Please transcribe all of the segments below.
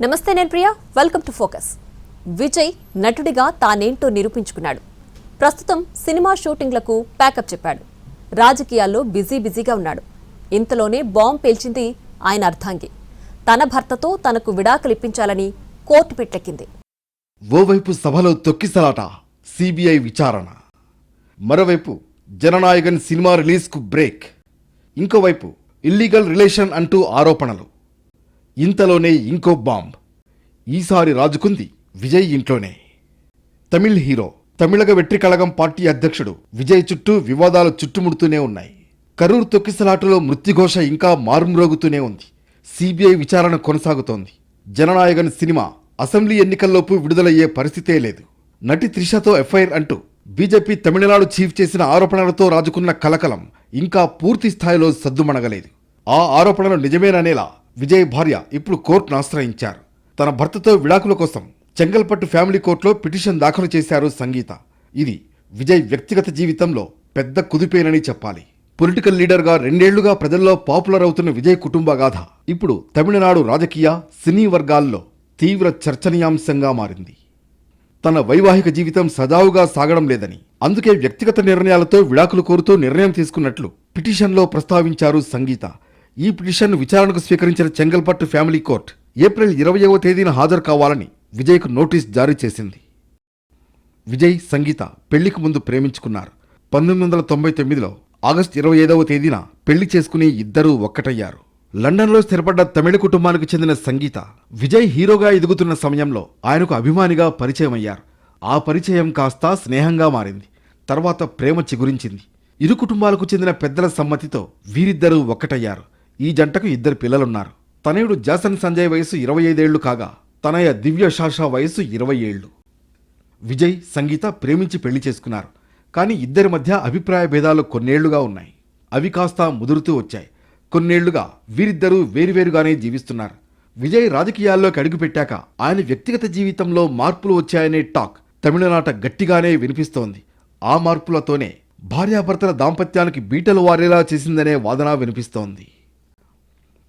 నమస్తే, నేను Priya. Welcome to focus. Vijay నటుడిగా తానేంటో నిరూపించుకున్నాడు. ప్రస్తుతం సినిమా షూటింగ్లకు ప్యాకప్ చెప్పాడు. రాజకీయాల్లో బిజీగా ఉన్నాడు. ఇంతలోనే బాంబ్ పేల్చింది ఆయన అర్ధాంగి. తన భర్తతో తనకు విడాకులిప్పించాలని కోర్టు పిట్టెక్కింది. ఓవైపు సభలో తొక్కిసలాట, సిబిఐ విచారణ. మరోవైపు జననాయకన్ సినిమా రిలీజ్కు బ్రేక్. ఇంకోవైపు ఇల్లీగల్ రిలేషన్ అంటూ ఆరోపణలు. ఇంతలోనే ఇంకో బాంబ్. ఈసారి రాజుకుంది విజయ్ ఇంట్లోనే. తమిళ్ హీరో, తమిళగ వెట్రికళగం పార్టీ అధ్యక్షుడు విజయ్ చుట్టూ వివాదాలు చుట్టుముడుతూనే ఉన్నాయి. కరూర్ తొక్కిసలాటలో మృత్యుఘోష ఇంకా మారుమ్రోగుతూనే ఉంది. సిబిఐ విచారణ కొనసాగుతోంది. జననాయకన్ సినిమా అసెంబ్లీ ఎన్నికల్లోపు విడుదలయ్యే పరిస్థితే లేదు. నటి త్రిషతో ఎఫ్ఐఆర్ అంటూ బీజేపీ తమిళనాడు చీఫ్ చేసిన ఆరోపణలతో రాజుకున్న కలకలం ఇంకా పూర్తి స్థాయిలో సద్దుమణగలేదు. ఆ ఆరోపణలు నిజమేననేలా విజయ్ భార్య ఇప్పుడు కోర్టును ఆశ్రయించారు. తన భర్తతో విడాకుల కోసం చెంగల్పట్టు ఫ్యామిలీ కోర్టులో పిటిషన్ దాఖలు చేశారు సంగీత. ఇది విజయ్ వ్యక్తిగత జీవితంలో పెద్ద కుదిపేనని చెప్పాలి. పొలిటికల్ లీడర్గా 2 ఏళ్లుగా ప్రజల్లో పాపులర్ అవుతున్న విజయ్ కుటుంబ గాథ ఇప్పుడు తమిళనాడు రాజకీయ, సినీ వర్గాల్లో తీవ్ర చర్చనీయాంశంగా మారింది. తన వైవాహిక జీవితం సజావుగా సాగడం లేదని, అందుకే వ్యక్తిగత నిర్ణయాలతో విడాకులు కోరుతూ నిర్ణయం తీసుకున్నట్లు పిటిషన్లో ప్రస్తావించారు సంగీత. ఈ పిటిషన్ను విచారణకు స్వీకరించిన చెంగల్పట్టు ఫ్యామిలీ కోర్టు ఏప్రిల్ 20వ తేదీన హాజరు కావాలని విజయ్కు నోటీస్ జారీ చేసింది. విజయ్, సంగీత పెళ్లికి ముందు ప్రేమించుకున్నారు. 1999లో ఆగస్టు 25వ తేదీన పెళ్లి చేసుకుని ఇద్దరూ ఒక్కటయ్యారు. లండన్లో స్థిరపడ్డ తమిళ కుటుంబానికి చెందిన సంగీత విజయ్ హీరోగా ఎదుగుతున్న సమయంలో ఆయనకు అభిమానిగా పరిచయమయ్యారు. ఆ పరిచయం కాస్త స్నేహంగా మారింది. తర్వాత ప్రేమ చిగురించింది. ఇరు కుటుంబాలకు చెందిన పెద్దల సమ్మతితో వీరిద్దరూ ఒక్కటయ్యారు. ఈ జంటకు 2 పిల్లలున్నారు. తనయుడు జాసన్ సంజయ్ వయసు 25 ఏళ్లు కాగా, తనయ దివ్య షాషా వయసు 20 ఏళ్లు. విజయ్, సంగీత ప్రేమించి పెళ్లి చేసుకున్నారు. కానీ ఇద్దరి మధ్య అభిప్రాయ భేదాలు కొన్నేళ్లుగా ఉన్నాయి. అవి కాస్త ముదురుతూ వచ్చాయి. కొన్నేళ్లుగా వీరిద్దరూ వేరువేరుగానే జీవిస్తున్నారు. విజయ్ రాజకీయాల్లోకి అడుగుపెట్టాక ఆయన వ్యక్తిగత జీవితంలో మార్పులు వచ్చాయనే టాక్ తమిళనాట గట్టిగానే వినిపిస్తోంది. ఆ మార్పులతోనే భార్యాభర్తల దాంపత్యానికి బీటలు వారేలా చేసిందనే వాదన వినిపిస్తోంది.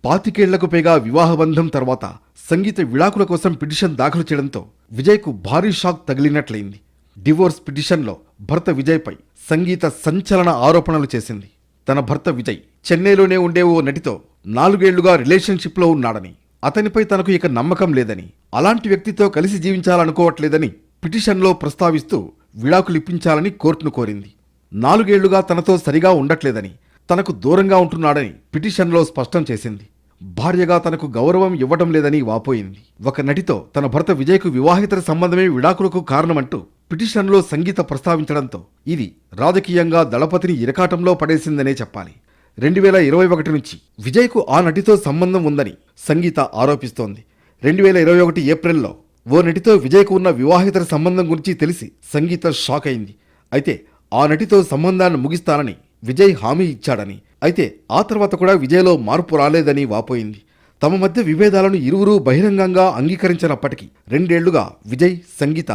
25 ఏళ్లకు పైగా వివాహబంధం తర్వాత సంగీత విడాకుల కోసం పిటిషన్ దాఖలు చేయడంతో విజయ్కు భారీ షాక్ తగిలినట్లయింది. డివోర్స్ పిటిషన్లో భర్త విజయ్పై సంగీత సంచలన ఆరోపణలు చేసింది. తన భర్త విజయ్ చెన్నైలోనే ఉండే ఓ నటితో 4 ఏళ్లుగా రిలేషన్షిప్లో ఉన్నాడని, అతనిపై తనకు ఇక నమ్మకం లేదని, అలాంటి వ్యక్తితో కలిసి జీవించాలనుకోవట్లేదని పిటిషన్లో ప్రస్తావిస్తూ విడాకులిప్పించాలని కోర్టును కోరింది. 4 ఏళ్లుగా తనతో సరిగా ఉండట్లేదని, తనకు దూరంగా ఉంటున్నాడని పిటిషన్లో స్పష్టం చేసింది. భార్యగా తనకు గౌరవం ఇవ్వటం లేదని వాపోయింది. ఒక నటితో తన భర్త విజయ్కు వివాహితర సంబంధమే విడాకులకు కారణమంటూ పిటిషన్లో సంగీత ప్రస్తావించడంతో ఇది రాజకీయంగా దళపతిని ఇరకాటంలో పడేసిందనే చెప్పాలి. 2021 నుంచి విజయ్కు ఆ నటితో సంబంధం ఉందని సంగీత ఆరోపిస్తోంది. 2021 ఏప్రిల్లో ఓ నటితో విజయ్కు ఉన్న వివాహితర సంబంధం గురించి తెలిసి సంగీత షాక్ అయింది. అయితే ఆ నటితో సంబంధాన్ని ముగిస్తానని విజయ్ హామీ ఇచ్చాడని, అయితే ఆ తర్వాత కూడా విజయ్లో మార్పు రాలేదని వాపోయింది. తమ మధ్య విభేదాలను ఇరువురూ బహిరంగంగా అంగీకరించినప్పటికీ 2 ఏళ్లుగా విజయ్, సంగీత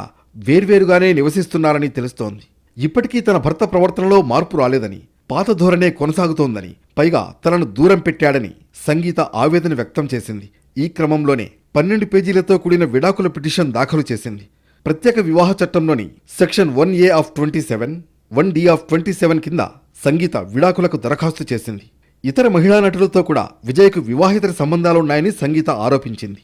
వేర్వేరుగానే నివసిస్తున్నారని తెలుస్తోంది. ఇప్పటికీ తన భర్త ప్రవర్తనలో మార్పు రాలేదని, పాత ధోరణే కొనసాగుతోందని, పైగా తనను దూరం పెట్టాడని సంగీత ఆవేదన వ్యక్తం చేసింది. ఈ క్రమంలోనే 12 పేజీలతో కూడిన విడాకుల పిటిషన్ దాఖలు చేసింది. ప్రత్యేక వివాహ చట్టంలోని section 1A of 27, 1D of 27 కింద సంగీత విడాకులకు దరఖాస్తు చేసింది. ఇతర మహిళా నటులతో కూడా విజయ్కు వివాహితర సంబంధాలున్నాయని సంగీత ఆరోపించింది.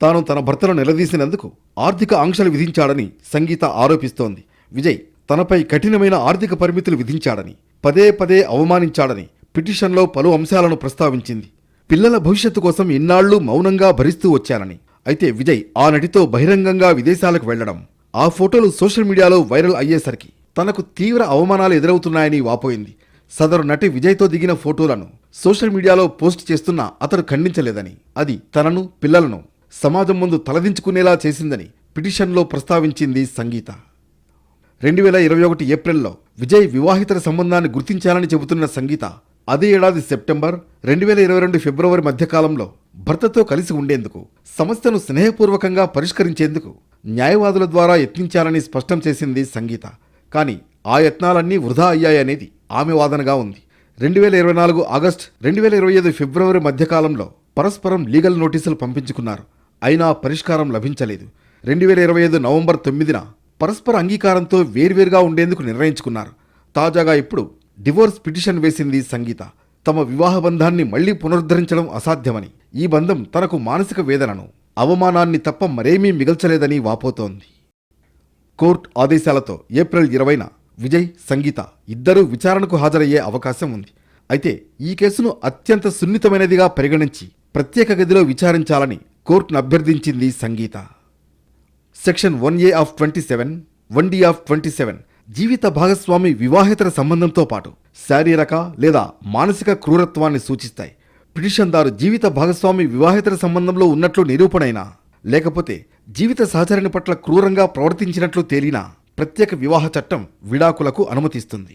తాను తన భర్తను నిలదీసినందుకు ఆర్థిక ఆంక్షలు విధించాడని సంగీత ఆరోపిస్తోంది. విజయ్ తనపై కఠినమైన ఆర్థిక పరిమితులు విధించాడని, పదే అవమానించాడని పిటిషన్లో పలు అంశాలను ప్రస్తావించింది. పిల్లల భవిష్యత్తు కోసం ఇన్నాళ్లు మౌనంగా భరిస్తూ వచ్చానని, అయితే విజయ్ ఆ నటితో బహిరంగంగా విదేశాలకు వెళ్లడం, ఆ ఫోటోలు సోషల్ మీడియాలో వైరల్ అయ్యేసరికి తనకు తీవ్ర అవమానాలు ఎదురవుతున్నాయని వాపోయింది. సదరు నటి విజయ్తో దిగిన ఫోటోలను సోషల్ మీడియాలో పోస్ట్ చేస్తున్నా అతడు ఖండించలేదని, అది తనను, పిల్లలను సమాజం ముందు తలదించుకునేలా చేసిందని పిటిషన్లో ప్రస్తావించింది సంగీత. 2021 ఏప్రిల్లో విజయ్ వివాహితర సంబంధాన్ని గుర్తించాలని చెబుతున్న సంగీత అదే ఏడాది సెప్టెంబర్, 2022 ఫిబ్రవరి మధ్యకాలంలో భర్తతో కలిసి ఉండేందుకు, సమస్యను స్నేహపూర్వకంగా పరిష్కరించేందుకు న్యాయవాదుల ద్వారా యత్నించాలని స్పష్టం చేసింది సంగీత. కానీ ఆ యత్నాలన్నీ వృధా అయ్యాయనేది ఆమె వాదనగా ఉంది. 2024 ఆగస్టు, 2025 ఫిబ్రవరి మధ్యకాలంలో పరస్పరం లీగల్ నోటీసులు పంపించుకున్నారు. అయినా పరిష్కారం లభించలేదు. 2025 నవంబర్ 9న పరస్పర అంగీకారంతో వేర్వేరుగా ఉండేందుకు నిర్ణయించుకున్నారు. తాజాగా ఇప్పుడు డివోర్స్ పిటిషన్ వేసింది సంగీత. తమ వివాహ బంధాన్ని మళ్లీ పునరుద్ధరించడం అసాధ్యమని, ఈ బంధం తనకు మానసిక వేదనను, అవమానాన్ని తప్ప మరేమీ మిగల్చలేదని వాపోతోంది. కోర్టు ఆదేశాలతో ఏప్రిల్ 20న విజయ్, సంగీత ఇద్దరూ విచారణకు హాజరయ్యే అవకాశం ఉంది. అయితే ఈ కేసును అత్యంత సున్నితమైనదిగా పరిగణించి ప్రత్యేక గదిలో విచారించాలని కోర్టును అభ్యర్థించింది Sangeetha. Section 1A of 27, 1D of 27 జీవిత భాగస్వామి వివాహేతర సంబంధంతో పాటు శారీరక లేదా మానసిక క్రూరత్వాన్ని సూచిస్తాయి. పిటిషన్దారు జీవిత భాగస్వామి వివాహేతర సంబంధంలో ఉన్నట్లు నిరూపణైనా, లేకపోతే జీవిత సహచరుని పట్ల క్రూరంగా ప్రవర్తించినట్లు తేలినా ప్రత్యేక వివాహ చట్టం విడాకులకు అనుమతిస్తుంది.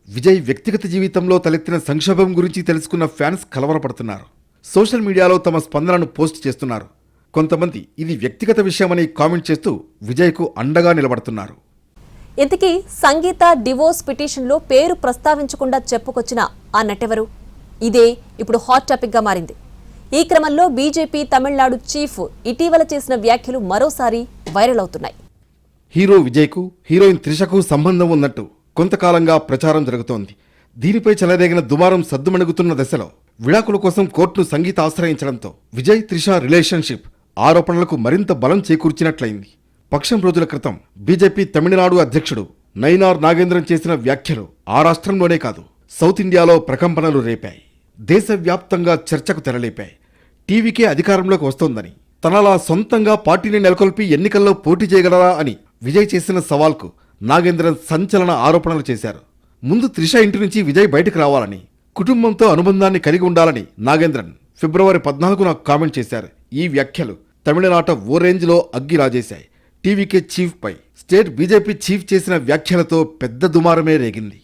విజయ్ వ్యక్తిగత జీవితంలో తలెత్తిన సంక్షోభం గురించి తెలుసుకున్న ఫ్యాన్స్ కలవరపడుతున్నారు. సోషల్ మీడియాలో తమ స్పందనను పోస్ట్ చేస్తున్నారు. కొంతమంది ఇది వ్యక్తిగత విషయమని కామెంట్ చేస్తూ విజయ్కు అండగా నిలబడుతున్నారు. ఇంతకీ సంగీత డివోర్స్ పిటిషన్లో పేరు ప్రస్తావించకుండా చెప్పుకొచ్చిన ఆ నటెవరు? ఇదే ఇప్పుడు హాట్ టాపిక్గా మారింది. ఈ క్రమంలో బీజేపీ తమిళనాడు చీఫ్ ఇటీవల చేసిన వ్యాఖ్యలు మరోసారి వైరల్ అవుతున్నాయి. హీరో విజయ్కు, హీరోయిన్ త్రిషకు సంబంధం ఉన్నట్టు కొంతకాలంగా ప్రచారం జరుగుతోంది. దీనిపై చెలరేగిన దుమారం సద్దుమణుగుతున్న దశలో విడాకుల కోసం కోర్టును సంగీత ఆశ్రయించడంతో విజయ్, త్రిష రిలేషన్షిప్ ఆరోపణలకు మరింత బలం చేకూర్చినట్లయింది. పక్షం రోజుల క్రితం బీజేపీ తమిళనాడు అధ్యక్షుడు నైనార్ నాగేంద్రన్ చేసిన వ్యాఖ్యలు ఆ రాష్ట్రంలోనే కాదు, సౌత్ ఇండియాలో ప్రకంపనలు రేపాయి. దేశవ్యాప్తంగా చర్చకు తెరలేపాయి. టీవీకే అధికారంలోకి వస్తోందని, తనలా సొంతంగా పార్టీని నెలకొల్పి ఎన్నికల్లో పోటీ చేయగలరా అని విజయ్ చేసిన సవాల్కు నాగేంద్రన్ సంచలన ఆరోపణలు చేశారు. ముందు త్రిష ఇంటి నుంచి విజయ్ బయటకు రావాలని, కుటుంబంతో అనుబంధాన్ని కలిగి ఉండాలని నాగేంద్రన్ ఫిబ్రవరి 14న కామెంట్ చేశారు. ఈ వ్యాఖ్యలు తమిళనాట ఓ రేంజ్లో అగ్గి రాజేశాయి. టీవీకే చీఫ్ పై స్టేట్ బీజేపీ చీఫ్ చేసిన వ్యాఖ్యలతో పెద్ద దుమారమే రేగింది.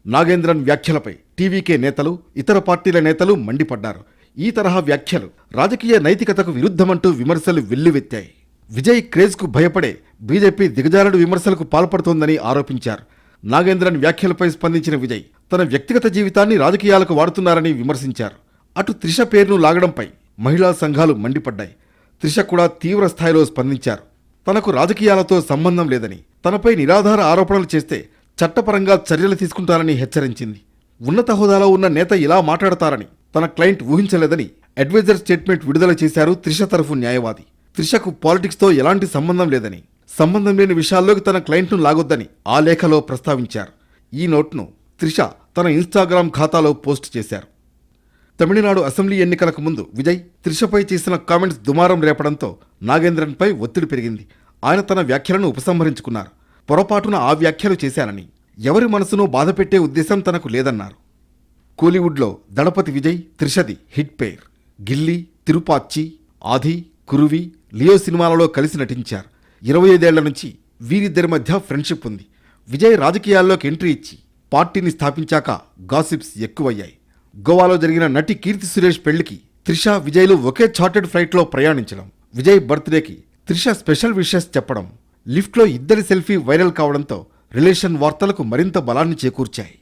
నాగేంద్రన్ వ్యాఖ్యలపై టీవీకే నేతలు, ఇతర పార్టీల నేతలు మండిపడ్డారు. ఈ తరహా వ్యాఖ్యలు రాజకీయ నైతికతకు విరుద్ధమంటూ విమర్శలు వెల్లువెత్తాయి. విజయ్ క్రేజ్కు భయపడే బీజేపీ దిగజారుడు విమర్శలకు పాల్పడుతోందని ఆరోపించారు. నాగేంద్రన్ వ్యాఖ్యలపై స్పందించిన విజయ్ తన వ్యక్తిగత జీవితాన్ని రాజకీయాలకు వాడుతున్నారని విమర్శించారు. అటు త్రిష పేరును లాగడంపై మహిళా సంఘాలు మండిపడ్డాయి. త్రిష కూడా తీవ్ర స్థాయిలో స్పందించారు. తనకు రాజకీయాలతో సంబంధం లేదని, తనపై నిరాధార ఆరోపణలు చేస్తే చట్టపరంగా చర్యలు తీసుకుంటారని హెచ్చరించింది. ఉన్నత హోదాలో ఉన్న నేత ఇలా మాట్లాడతారని తన క్లయింట్ ఊహించలేదని అడ్వైజర్ స్టేట్మెంట్ విడుదల చేశారు త్రిష తరఫు న్యాయవాది. త్రిషకు పాలిటిక్స్తో ఎలాంటి సంబంధం లేదని, సంబంధం లేని విషయాల్లోకి తన క్లయింట్ను లాగొద్దని ఆ లేఖలో ప్రస్తావించారు. ఈ నోట్ను త్రిష తన ఇన్స్టాగ్రామ్ ఖాతాలో పోస్ట్ చేశారు. తమిళనాడు అసెంబ్లీ ఎన్నికలకు ముందు విజయ్, త్రిషపై చేసిన కామెంట్స్ దుమారం రేపడంతో నాగేంద్రన్పై ఒత్తిడి పెరిగింది. ఆయన తన వ్యాఖ్యలను ఉపసంహరించుకున్నారు. పొరపాటున ఆ వ్యాఖ్యలు చేశానని, ఎవరి మనసును బాధపెట్టే ఉద్దేశం తనకు లేదన్నారు. కోలీవుడ్లో దళపతి విజయ్, త్రిషది హిట్ పేర్. గిల్లీ, తిరుపాచి, ఆది, కురువి, లియో సినిమాలలో కలిసి నటించారు. 25 ఏళ్ల నుంచి వీరిద్దరి మధ్య ఫ్రెండ్షిప్ ఉంది. విజయ్ రాజకీయాల్లోకి ఎంట్రీ ఇచ్చి పార్టీని స్థాపించాక గాసిప్స్ ఎక్కువయ్యాయి. గోవాలో జరిగిన నటి కీర్తి సురేష్ పెళ్లికి త్రిష, విజయ్లు ఒకే చార్టెడ్ ఫ్లైట్లో ప్రయాణించడం, విజయ్ బర్త్డేకి త్రిష స్పెషల్ విషెస్ చెప్పడం, లిఫ్ట్లో ఇద్దరి సెల్ఫీ వైరల్ కావడంతో రిలేషన్ వార్తలకు మరింత బలాన్ని చేకూర్చాయి.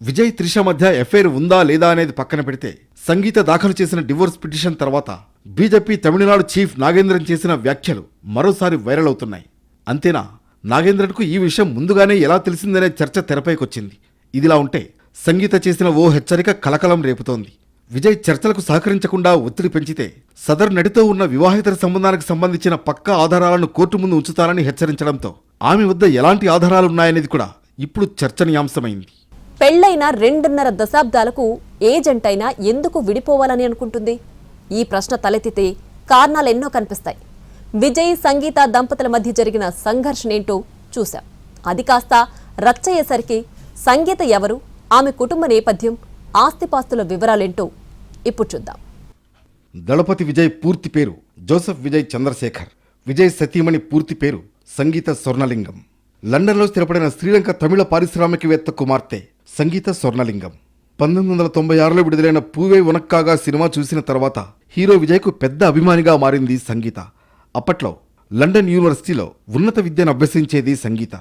విజయ్, త్రిష మధ్య ఎఫైర్ ఉందా లేదా అనేది పక్కన పెడితే సంగీత దాఖలు చేసిన డివోర్స్ పిటిషన్ తర్వాత బీజేపీ తమిళనాడు చీఫ్ నాగేంద్రన్ చేసిన వ్యాఖ్యలు మరోసారి వైరల్ అవుతున్నాయి. అంతేనా, నాగేంద్రన్కు ఈ విషయం ముందుగానే ఎలా తెలిసిందనే చర్చ తెరపైకొచ్చింది. ఇదిలా ఉంటే సంగీత చేసిన ఓ హెచ్చరిక కలకలం రేపుతోంది. విజయ్ చర్చలకు సహకరించకుండా ఒత్తిడి పెంచితే సదరు నటితో ఉన్న వివాహేతర సంబంధానికి సంబంధించిన పక్కా ఆధారాలను కోర్టు ముందు ఉంచుతారని హెచ్చరించడంతో ఆమె వద్ద ఎలాంటి ఆధారాలున్నాయనేది కూడా ఇప్పుడు చర్చనీయాంశమైంది. పెళ్లైన 2.5 దశాబ్దాలకు ఏజెంట్ అయినా ఎందుకు విడిపోవాలని అనుకుంటుంది? ఈ ప్రశ్న తలెత్తితే కారణాలెన్నో కనిపిస్తాయి. విజయ్, సంగీత దంపతుల మధ్య జరిగిన సంఘర్షణేంటో చూశాం. అది కాస్త రచ్చయ్యేసరికి సంగీత ఎవరు, ఆమె కుటుంబ నేపథ్యం, ఆస్తిపాస్తుల వివరాలేంటో ఇప్పుడు చూద్దాం. దళపతి విజయ్ పూర్తి పేరు జోసెఫ్ విజయ్ చంద్రశేఖర్. విజయ్ సతీమణి పూర్తి పేరు సంగీత స్వర్ణలింగం. లండన్లో స్థిరపడిన శ్రీలంక తమిళ పారిశ్రామికవేత్త కుమార్తె సంగీత స్వర్ణలింగం. 1996లో విడుదలైన పూవే ఉనక్కాగా సినిమా చూసిన తర్వాత హీరో విజయ్కు పెద్ద అభిమానిగా మారింది సంగీత. అప్పట్లో లండన్ యూనివర్సిటీలో ఉన్నత విద్యను అభ్యసించేది సంగీత.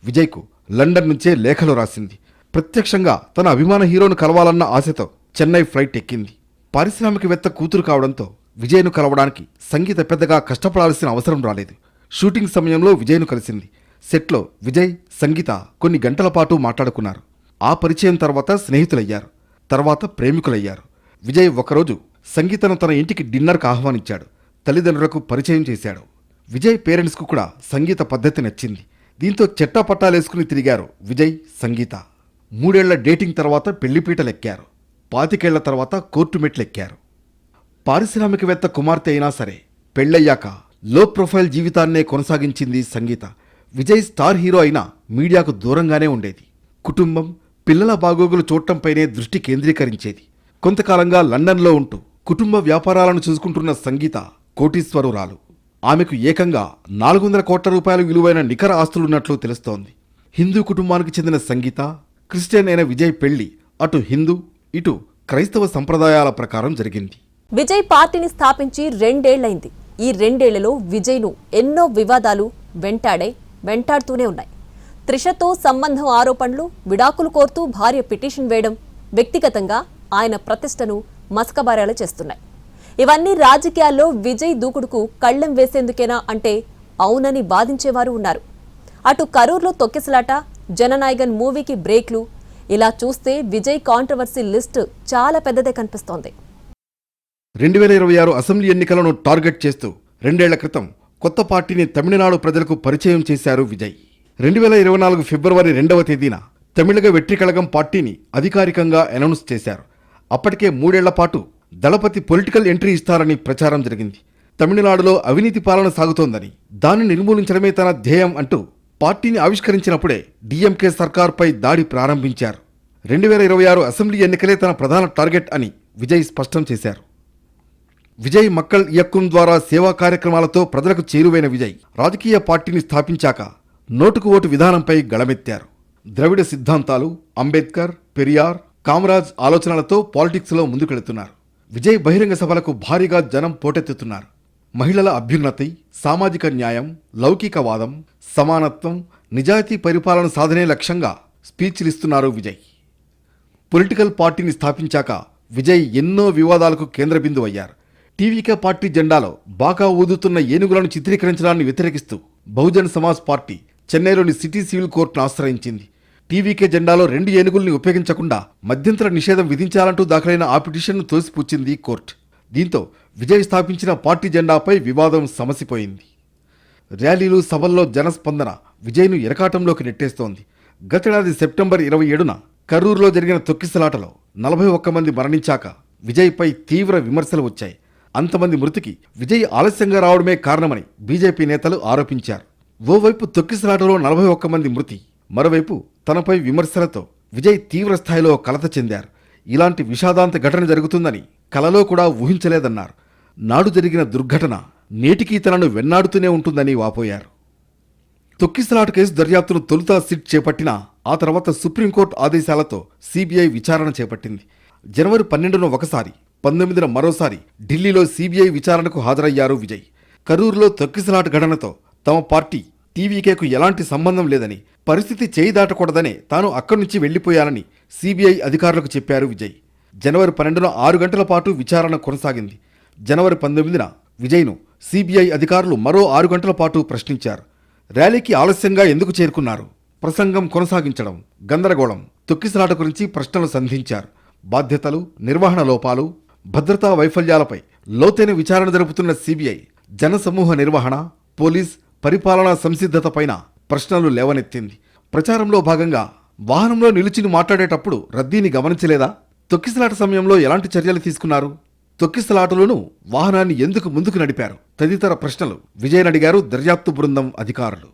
విజయ్కు లండన్ నుంచే లేఖలు రాసింది. ప్రత్యక్షంగా తన అభిమాన హీరోను కలవాలన్న ఆశతో చెన్నై ఫ్లైట్ ఎక్కింది. పారిశ్రామికవేత్త కూతురు కావడంతో విజయ్ను కలవడానికి సంగీత పెద్దగా కష్టపడాల్సిన అవసరం రాలేదు. షూటింగ్ సమయంలో విజయ్ను కలిసింది. సెట్లో విజయ్, సంగీత కొన్ని గంటల పాటు మాట్లాడుకున్నారు. ఆ పరిచయం తర్వాత స్నేహితులయ్యారు. తర్వాత ప్రేమికులయ్యారు. విజయ్ ఒకరోజు సంగీతను తన ఇంటికి డిన్నర్కు ఆహ్వానించాడు. తల్లిదండ్రులకు పరిచయం చేశాడు. విజయ్ పేరెంట్స్కు కూడా సంగీత పద్ధతి నచ్చింది. దీంతో చెట్టాపట్టాలేసుకుని తిరిగారు విజయ్, సంగీత. 3 ఏళ్ల డేటింగ్ తర్వాత పెళ్లిపీటలెక్కారు. 25 ఏళ్ల తర్వాత కోర్టు మెట్లెక్కారు. పారిశ్రామికవేత్త కుమార్తె అయినా సరే పెళ్లయ్యాక లో ప్రొఫైల్ జీవితాన్నే కొనసాగించింది సంగీత. విజయ్ స్టార్ హీరో అయినా మీడియాకు దూరంగానే ఉండేది. కుటుంబం, పిల్లల బాగోగులు చూడటంపైనే దృష్టి కేంద్రీకరించేది. కొంతకాలంగా లండన్లో ఉంటూ కుటుంబ వ్యాపారాలను చూసుకుంటున్న సంగీత కోటీశ్వరురాలు. ఆమెకు ఏకంగా 400 కోట్ల రూపాయలు విలువైన నికర ఆస్తులున్నట్లు తెలుస్తోంది. హిందూ కుటుంబానికి చెందిన సంగీత, క్రిస్టియన్ అయిన విజయ్ పెళ్లి అటు హిందూ, ఇటు క్రైస్తవ సంప్రదాయాల ప్రకారం జరిగింది. విజయ్ పార్టీని స్థాపించి 2 ఏళ్లైంది. ఈ 2 ఏళ్లలో విజయ్ను ఎన్నో వివాదాలు వెంటాడుతూనే ఉన్నాయి. త్రిషతో సంబంధం ఆరోపణలు, విడాకులు కోరుతూ భార్య పిటిషన్ వేయడం వ్యక్తిగతంగా ఆయన ప్రతిష్టను మసకబారేలా చేస్తున్నాయి. ఇవన్నీ రాజకీయాల్లో విజయ్ దూకుడుకు కళ్లెం వేసేందుకేనా అంటే అవునని వాదించేవారు ఉన్నారు. అటు కరూర్లో తొక్కిసలాట, జననాయగన్ మూవీకి బ్రేక్లు, ఇలా చూస్తే విజయ్ కాంట్రవర్సీ లిస్టు చాలా పెద్దదే కనిపిస్తోంది. 2026 అసెంబ్లీ ఎన్నికలను టార్గెట్ చేస్తూ 2 ఏళ్ల క్రితం కొత్త పార్టీని తమిళనాడు ప్రజలకు పరిచయం చేశారు విజయ్. 2024 ఫిబ్రవరి 2వ తేదీన తమిళగ వెట్రికళగం పార్టీని అధికారికంగా అనౌన్స్ చేశారు. అప్పటికే 3 ఏళ్ల పాటు దళపతి పొలిటికల్ ఎంట్రీ ఇస్తారని ప్రచారం జరిగింది. తమిళనాడులో అవినీతి పాలన సాగుతోందని, దాన్ని నిర్మూలించడమే తన ధ్యేయం అంటూ పార్టీని ఆవిష్కరించినప్పుడే డీఎంకే సర్కార్పై దాడి ప్రారంభించారు. 2026 అసెంబ్లీ ఎన్నికలే తన ప్రధాన టార్గెట్ అని విజయ్ స్పష్టం చేశారు. విజయ్ మక్కల్ ఇయక్కం ద్వారా సేవా కార్యక్రమాలతో ప్రజలకు చేరువైన విజయ్ రాజకీయ పార్టీని స్థాపించాక నోటుకు ఓటు విధానంపై గళమెత్తారు. ద్రవిడ సిద్ధాంతాలు, అంబేద్కర్, పెరియార్, కామరాజ్ ఆలోచనలతో పాలిటిక్స్లో ముందుకెళుతున్నారు. విజయ్ బహిరంగ సభలకు భారీగా జనం పోటెత్తుతున్నారు. మహిళల అభ్యున్నతి, సామాజిక న్యాయం, లౌకికవాదం, సమానత్వం, నిజాయితీ పరిపాలన సాధనే లక్ష్యంగా స్పీచ్లిస్తున్నారు విజయ్. పొలిటికల్ పార్టీని స్థాపించాక విజయ్ ఎన్నో వివాదాలకు కేంద్రబిందువయ్యారు. టీవీకే పార్టీ జెండాలో బాగా ఊదుతున్న ఏనుగులను చిత్రీకరించడాన్ని వ్యతిరేకిస్తూ బహుజన్ సమాజ్ పార్టీ చెన్నైలోని సిటీ సివిల్ కోర్టును ఆశ్రయించింది. టీవీకే జెండాలో 2 ఏనుగుల్ని ఉపయోగించకుండా మధ్యంతర నిషేధం విధించాలంటూ దాఖలైన ఆ పిటిషన్ను తోసిపుచ్చింది కోర్టు. దీంతో విజయ్ స్థాపించిన పార్టీ జెండాపై వివాదం సమసిపోయింది. ర్యాలీలు, సభల్లో జనస్పందన విజయ్ను ఇరకాటంలోకి నెట్టేస్తోంది. గతేడాది సెప్టెంబర్ 27న కర్రూరులో జరిగిన తొక్కిసలాటలో 41 మంది మరణించాక విజయ్పై తీవ్ర విమర్శలు వచ్చాయి. అంతమంది మృతికి విజయ్ ఆలస్యంగా రావడమే కారణమని బీజేపీ నేతలు ఆరోపించారు. ఓవైపు తొక్కిసలాటలో 41 మంది మృతి, మరోవైపు తనపై విమర్శలతో విజయ్ తీవ్ర స్థాయిలో కలత చెందారు. ఇలాంటి విషాదాంత ఘటన జరుగుతుందని కలలో కూడా ఊహించలేదన్నారు. నాడు జరిగిన దుర్ఘటన నేటికీ తనను వెన్నాడుతూనే ఉంటుందని వాపోయారు. తొక్కిసలాట కేసు దర్యాప్తును తొలుత సిట్ చేపట్టినా ఆ తర్వాత సుప్రీంకోర్టు ఆదేశాలతో సిబిఐ విచారణ చేపట్టింది. జనవరి 12న ఒకసారి, 19న మరోసారి ఢిల్లీలో సిబిఐ విచారణకు హాజరయ్యారు విజయ్. కరూరులో తొక్కిసలాట ఘటనతో తమ పార్టీ టీవీకేకు ఎలాంటి సంబంధం లేదని, పరిస్థితి చేయి దాటకూడదనే తాను అక్కడి నుంచి వెళ్లిపోయానని సిబిఐ అధికారులకు చెప్పారు విజయ్. జనవరి 12న 6 గంటల పాటు విచారణ కొనసాగింది. జనవరి 19న విజయ్ను సిబిఐ అధికారులు మరో 6 గంటల పాటు ప్రశ్నించారు. ర్యాలీకి ఆలస్యంగా ఎందుకు చేరుకున్నారు, ప్రసంగం కొనసాగించడం, గందరగోళం, తొక్కిసలాట గురించి ప్రశ్నలు సంధించారు. బాధ్యతలు, నిర్వహణ లోపాలు, భద్రతా వైఫల్యాలపై లోతైన విచారణ జరుపుతున్న సిబిఐ జనసమూహ నిర్వహణ, పోలీస్, పరిపాలనా సంసిద్ధతపైన ప్రశ్నలు లేవనెత్తింది. ప్రచారంలో భాగంగా వాహనంలో నిలిచిని మాట్లాడేటప్పుడు రద్దీని గమనించలేదా? తొక్కిసలాట సమయంలో ఎలాంటి చర్యలు తీసుకున్నారు? తొక్కిసలాటలోనూ వాహనాన్ని ఎందుకు ముందుకు నడిపారు? తదితర ప్రశ్నలు విజయ్ని అడిగారు దర్యాప్తు బృందం అధికారులు.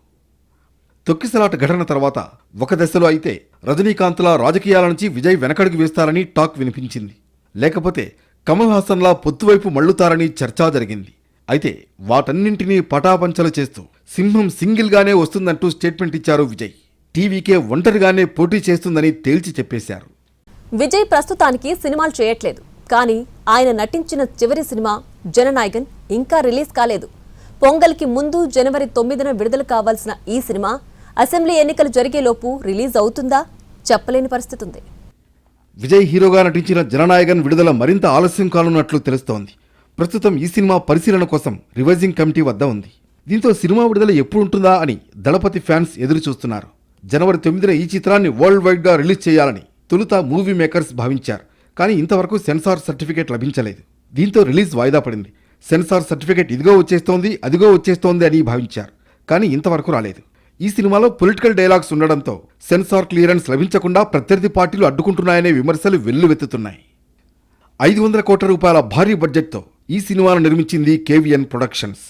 తొక్కిసలాట ఘటన తర్వాత ఒక దశలో అయితే రజనీకాంత్లా రాజకీయాల నుంచి విజయ్ వెనకడుగు వేస్తారని టాక్ వినిపించింది. లేకపోతే కమల్ హాసన్లా పొత్తువైపు మళ్లుతారని చర్చా జరిగింది. అయితే వాటన్నింటినీ పటాపంచలు చేస్తూ సింహం సింగిల్గానే వస్తుందంటూ స్టేట్మెంట్ ఇచ్చారు విజయ్. టీవీకే ఒంటరిగానే పోటీ చేస్తుందని తేల్చి చెప్పేశారు. విజయ్ ప్రస్తుతానికి సినిమాలు చేయట్లేదు. కానీ ఆయన నటించిన చివరి సినిమా జననాయగన్ ఇంకా రిలీజ్ కాలేదు. పొంగల్కి ముందు జనవరి 9న విడుదల కావాల్సిన ఈ సినిమా అసెంబ్లీ ఎన్నికలు జరిగేలోపు రిలీజ్ అవుతుందా చెప్పలేని పరిస్థితి ఉంది. విజయ్ హీరోగా నటించిన జననాయగన్ విడుదల మరింత ఆలస్యం కానున్నట్లు తెలుస్తోంది. ప్రస్తుతం ఈ సినిమా పరిశీలన కోసం రివైజింగ్ కమిటీ వద్ద ఉంది. దీంతో సినిమా విడుదల ఎప్పుడు ఉంటుందా అని దళపతి ఫ్యాన్స్ ఎదురు చూస్తున్నారు. జనవరి 9న ఈ చిత్రాన్ని వరల్డ్ వైడ్ గా రిలీజ్ చేయాలని తొలుత మూవీ మేకర్స్ భావించారు. కానీ ఇంతవరకు సెన్సార్ సర్టిఫికేట్ లభించలేదు. దీంతో రిలీజ్ వాయిదా పడింది. సెన్సార్ సర్టిఫికేట్ ఇదిగో వచ్చేస్తోంది, అదిగో వచ్చేస్తోంది అని భావించారు. కానీ ఇంతవరకు రాలేదు. ఈ సినిమాలో పొలిటికల్ డైలాగ్స్ ఉండడంతో సెన్సార్ క్లియరెన్స్ లభించకుండా ప్రత్యర్థి పార్టీలు అడ్డుకుంటున్నాయనే విమర్శలు వెల్లువెత్తుతున్నాయి. 500 కోట్ల రూపాయల భారీ బడ్జెట్తో ఈ సినిమాను నిర్మించింది కేవీఎన్ ప్రొడక్షన్స్.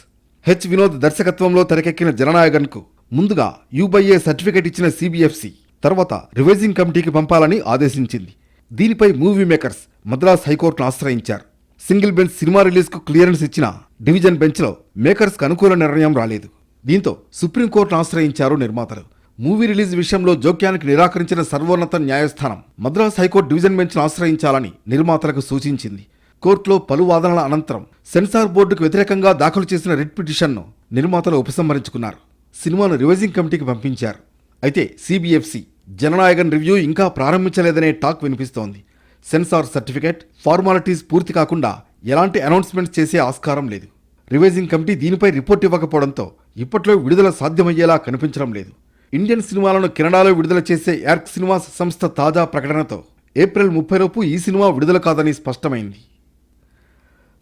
హెచ్ వినోద్ దర్శకత్వంలో తెరకెక్కిన జననాయకన్కు ముందుగా యూబైఏ సర్టిఫికేట్ ఇచ్చిన సిబిఎఫ్సి తర్వాత రివైజింగ్ కమిటీకి పంపాలని ఆదేశించింది. దీనిపై మూవీ మేకర్స్ మద్రాస్ హైకోర్టును ఆశ్రయించారు. సింగిల్ బెంచ్ సినిమా రిలీజ్కు క్లియరెన్స్ ఇచ్చిన డివిజన్ బెంచ్లో మేకర్స్కు అనుకూల నిర్ణయం రాలేదు. దీంతో సుప్రీంకోర్టును ఆశ్రయించారు నిర్మాతలు. మూవీ రిలీజ్ విషయంలో జోక్యానికి నిరాకరించిన సర్వోన్నత న్యాయస్థానం మద్రాస్ హైకోర్టు డివిజన్ బెంచ్ను ఆశ్రయించాలని నిర్మాతలకు సూచించింది. కోర్టులో పలు వాదనల అనంతరం సెన్సార్ బోర్డుకు వ్యతిరేకంగా దాఖలు చేసిన రిట్ పిటిషన్ను నిర్మాతలు ఉపసంహరించుకున్నారు. సినిమాను రివైజింగ్ కమిటీకి పంపించారు. అయితే సిబిఎఫ్సి జననాయకన్ రివ్యూ ఇంకా ప్రారంభించలేదనే టాక్ వినిపిస్తోంది. సెన్సార్ సర్టిఫికేట్ ఫార్మాలిటీస్ పూర్తి కాకుండా ఎలాంటి అనౌన్స్మెంట్స్ చేసే ఆస్కారం లేదు. రివైజింగ్ కమిటీ దీనిపై రిపోర్ట్ ఇవ్వకపోవడంతో ఇప్పట్లో విడుదల సాధ్యమయ్యేలా కనిపించడం లేదు. ఇండియన్ సినిమాలను కెనడాలో విడుదల చేసే యార్క్ సినిమాస్ సంస్థ తాజా ప్రకటనతో ఏప్రిల్ 30 లోపు ఈ సినిమా విడుదల కాదని స్పష్టమైంది.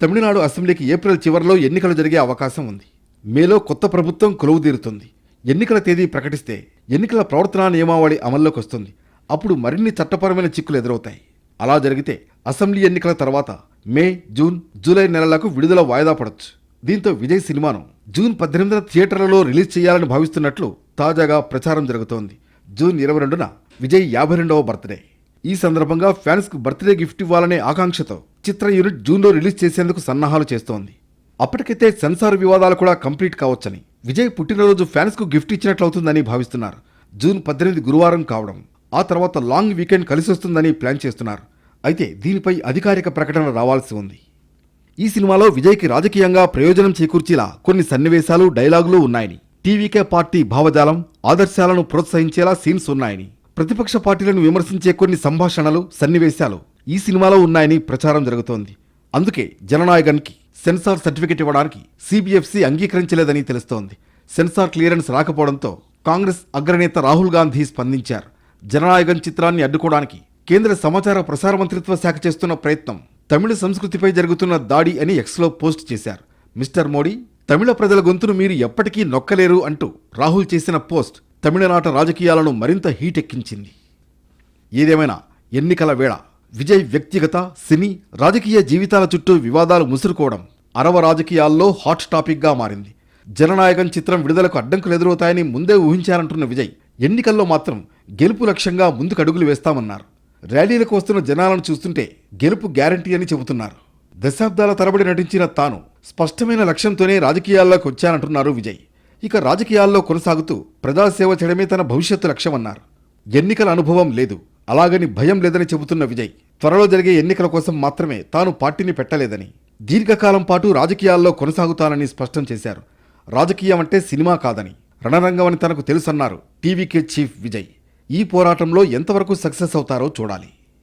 తమిళనాడు అసెంబ్లీకి ఏప్రిల్ చివరిలో ఎన్నికలు జరిగే అవకాశం ఉంది. మేలో కొత్త ప్రభుత్వం కొలువుదీరుతుంది. ఎన్నికల తేదీ ప్రకటిస్తే ఎన్నికల ప్రవర్తనా నియమావళి అమల్లోకి వస్తుంది. అప్పుడు మరిన్ని చట్టపరమైన చిక్కులు ఎదురవుతాయి. అలా జరిగితే అసెంబ్లీ ఎన్నికల తర్వాత మే, జూన్, జూలై నెలలకు విడుదల వాయిదా పడొచ్చు. దీంతో విజయ్ సినిమాను జూన్ 18న థియేటర్లలో రిలీజ్ చేయాలని భావిస్తున్నట్లు తాజాగా ప్రచారం జరుగుతోంది. జూన్ 22న విజయ్ 52వ బర్త్డే. ఈ సందర్భంగా ఫ్యాన్స్కు బర్త్డే గిఫ్ట్ ఇవ్వాలనే ఆకాంక్షతో చిత్ర యూనిట్ జూన్లో రిలీజ్ చేసేందుకు సన్నాహాలు చేస్తోంది. అప్పటికైతే సెన్సార్ వివాదాలు కూడా కంప్లీట్ కావచ్చని, విజయ్ పుట్టినరోజు ఫ్యాన్స్కు గిఫ్ట్ ఇచ్చినట్లవుతుందని భావిస్తున్నారు. జూన్ 18 గురువారం కావడం, ఆ తర్వాత లాంగ్ వీకెండ్ కలిసొస్తుందని ప్లాన్ చేస్తున్నారు. అయితే దీనిపై అధికారిక ప్రకటన రావాల్సి ఉంది. ఈ సినిమాలో విజయ్కి రాజకీయంగా ప్రయోజనం చేకూర్చేలా కొన్ని సన్నివేశాలు, డైలాగులు ఉన్నాయని, టీవీకే పార్టీ భావజాలం, ఆదర్శాలను ప్రోత్సహించేలా సీన్స్ ఉన్నాయని, ప్రతిపక్ష పార్టీలను విమర్శించే కొన్ని సంభాషణలు, సన్నివేశాలు ఈ సినిమాలో ఉన్నాయని ప్రచారం జరుగుతోంది. అందుకే జననాయకన్కి సెన్సార్ సర్టిఫికెట్ ఇవ్వడానికి సిబిఎఫ్సి అంగీకరించలేదని తెలుస్తోంది. సెన్సార్ క్లియరెన్స్ రాకపోవడంతో కాంగ్రెస్ అగ్రనేత రాహుల్ గాంధీ స్పందించారు. జననాయకన్ చిత్రాన్ని అడ్డుకోవడానికి కేంద్ర సమాచార ప్రసార మంత్రిత్వ శాఖ చేస్తున్న ప్రయత్నం తమిళ సంస్కృతిపై జరుగుతున్న దాడి అని ఎక్స్లో పోస్ట్ చేశారు. మిస్టర్ మోడీ, తమిళ ప్రజల గొంతును మీరు ఎప్పటికీ నొక్కలేరు అంటూ రాహుల్ చేసిన పోస్ట్ తమిళనాట రాజకీయాలను మరింత హీటెక్కించింది. ఏదేమైనా ఎన్నికల వేళ విజయ్ వ్యక్తిగత, సినీ, రాజకీయ జీవితాల చుట్టూ వివాదాలు ముసురుకోవడం అరవ రాజకీయాల్లో హాట్ టాపిక్గా మారింది. జననాయకన్ చిత్రం విడుదలకు అడ్డంకులు ఎదురవుతాయని ముందే ఊహించారంటున్న విజయ్ ఎన్నికల్లో మాత్రం గెలుపు లక్ష్యంగా ముందుకడుగులు వేస్తామన్నారు. ర్యాలీలకు వస్తున్న జనాలను చూస్తుంటే గెలుపు గ్యారంటీ అని చెబుతున్నారు. దశాబ్దాల తరబడి నటించిన తాను స్పష్టమైన లక్ష్యంతోనే రాజకీయాల్లోకి వచ్చానంటున్నారు విజయ్. ఇక రాజకీయాల్లో కొనసాగుతూ ప్రజాసేవ చేయడమే తన భవిష్యత్తు లక్ష్యమన్నారు. ఎన్నికల అనుభవం లేదు, అలాగని భయం లేదని చెబుతున్న విజయ్ త్వరలో జరిగే ఎన్నికల కోసం మాత్రమే తాను పార్టీని పెట్టలేదని, దీర్ఘకాలం పాటు రాజకీయాల్లో కొనసాగుతానని స్పష్టం చేశారు. రాజకీయం అంటే సినిమా కాదని, రణరంగం అని తనకు తెలుసన్నారు టీవీకే చీఫ్ విజయ్. ఈ పోరాటంలో ఎంతవరకు సక్సెస్ అవుతారో చూడాలి.